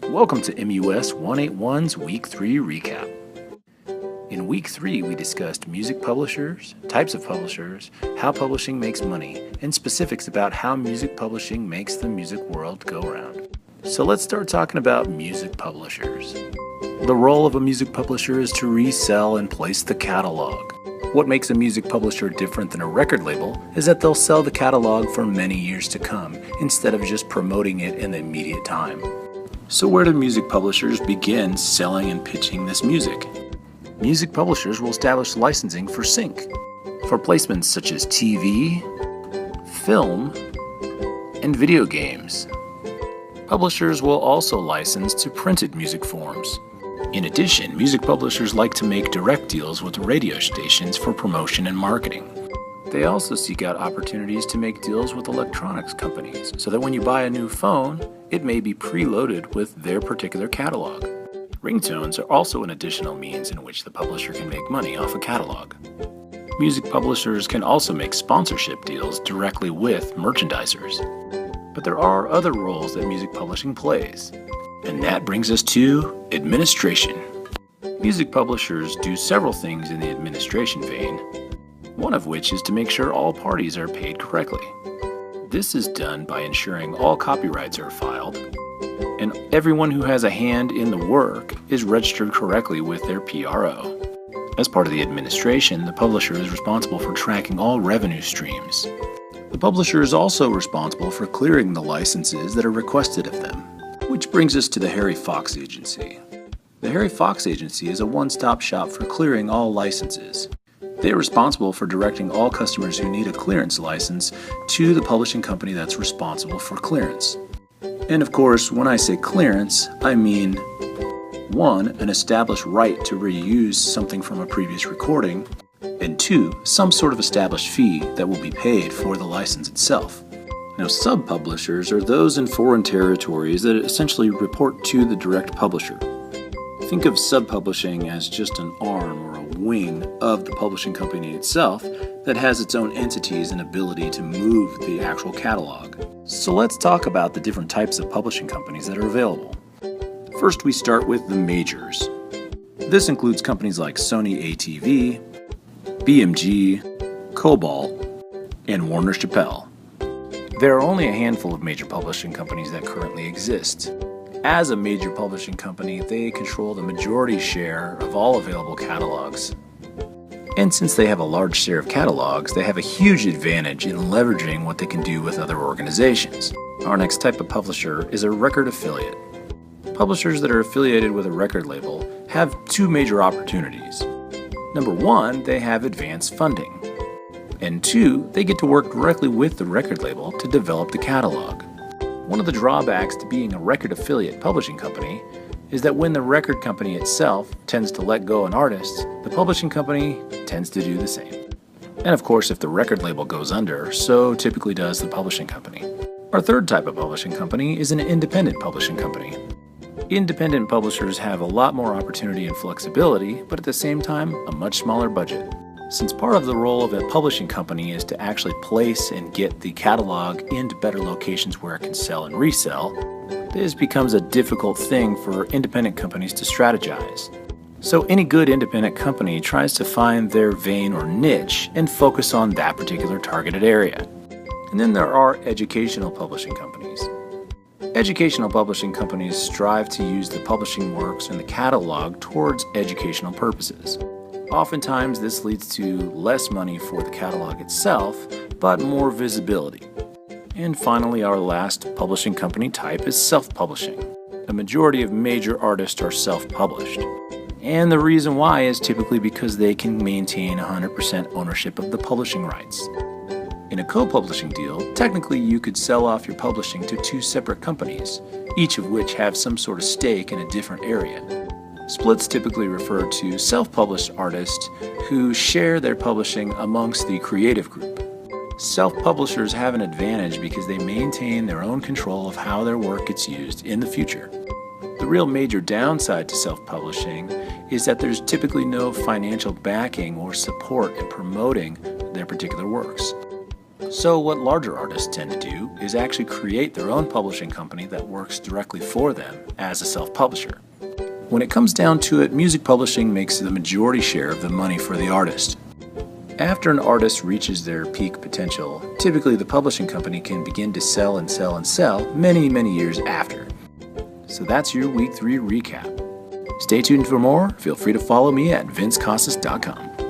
Welcome to MUS 181's Week 3 recap. In Week 3, we discussed music publishers, types of publishers, how publishing makes money, and specifics about how music publishing makes the music world go round. So let's start talking about music publishers. The role of a music publisher is to resell and place the catalog. What makes a music publisher different than a record label is that they'll sell the catalog for many years to come, instead of just promoting it in the immediate time. So where do music publishers begin selling and pitching this music? Music publishers will establish licensing for sync, for placements such as TV, film, and video games. Publishers will also license to printed music forms. In addition, music publishers like to make direct deals with radio stations for promotion and marketing. They also seek out opportunities to make deals with electronics companies so that when you buy a new phone, it may be preloaded with their particular catalog. Ringtones are also an additional means in which the publisher can make money off a catalog. Music publishers can also make sponsorship deals directly with merchandisers. But there are other roles that music publishing plays. And that brings us to administration. Music publishers do several things in the administration vein, one of which is to make sure all parties are paid correctly. This is done by ensuring all copyrights are filed, and everyone who has a hand in the work is registered correctly with their PRO. As part of the administration, the publisher is responsible for tracking all revenue streams. The publisher is also responsible for clearing the licenses that are requested of them. Which brings us to the Harry Fox Agency. The Harry Fox Agency is a one-stop shop for clearing all licenses. They are responsible for directing all customers who need a clearance license to the publishing company that's responsible for clearance. And of course, when I say clearance, I mean 1. An established right to reuse something from a previous recording, and 2. Some sort of established fee that will be paid for the license itself. Now, sub-publishers are those in foreign territories that essentially report to the direct publisher. Think of sub-publishing as just an arm or a wing of the publishing company itself that has its own entities and ability to move the actual catalog. So let's talk about the different types of publishing companies that are available. First, we start with the majors. This includes companies like Sony ATV, BMG, Cobalt, and Warner Chappell. There are only a handful of major publishing companies that currently exist. As a major publishing company, they control the majority share of all available catalogs. And since they have a large share of catalogs, they have a huge advantage in leveraging what they can do with other organizations. Our next type of publisher is a record affiliate. Publishers that are affiliated with a record label have two major opportunities. Number one, they have advanced funding. And 2, they get to work directly with the record label to develop the catalog. One of the drawbacks to being a record affiliate publishing company is that when the record company itself tends to let go an artist, the publishing company tends to do the same. And of course, if the record label goes under, so typically does the publishing company. Our third type of publishing company is an independent publishing company. Independent publishers have a lot more opportunity and flexibility, but at the same time, a much smaller budget. Since part of the role of a publishing company is to actually place and get the catalog into better locations where it can sell and resell, this becomes a difficult thing for independent companies to strategize. So any good independent company tries to find their vein or niche and focus on that particular targeted area. And then there are educational publishing companies. Educational publishing companies strive to use the publishing works and the catalog towards educational purposes. Oftentimes, this leads to less money for the catalog itself, but more visibility. And finally, our last publishing company type is self-publishing. The majority of major artists are self-published. And the reason why is typically because they can maintain 100% ownership of the publishing rights. In a co-publishing deal, technically you could sell off your publishing to 2 separate companies, each of which have some sort of stake in a different area. Splits typically refer to self-published artists who share their publishing amongst the creative group. Self-publishers have an advantage because they maintain their own control of how their work gets used in the future. The real major downside to self-publishing is that there's typically no financial backing or support in promoting their particular works. So what larger artists tend to do is actually create their own publishing company that works directly for them as a self-publisher. When it comes down to it, music publishing makes the majority share of the money for the artist. After an artist reaches their peak potential, typically the publishing company can begin to sell and sell and sell many, many years after. So that's your Week 3 recap. Stay tuned for more. Feel free to follow me at vincecasas.com.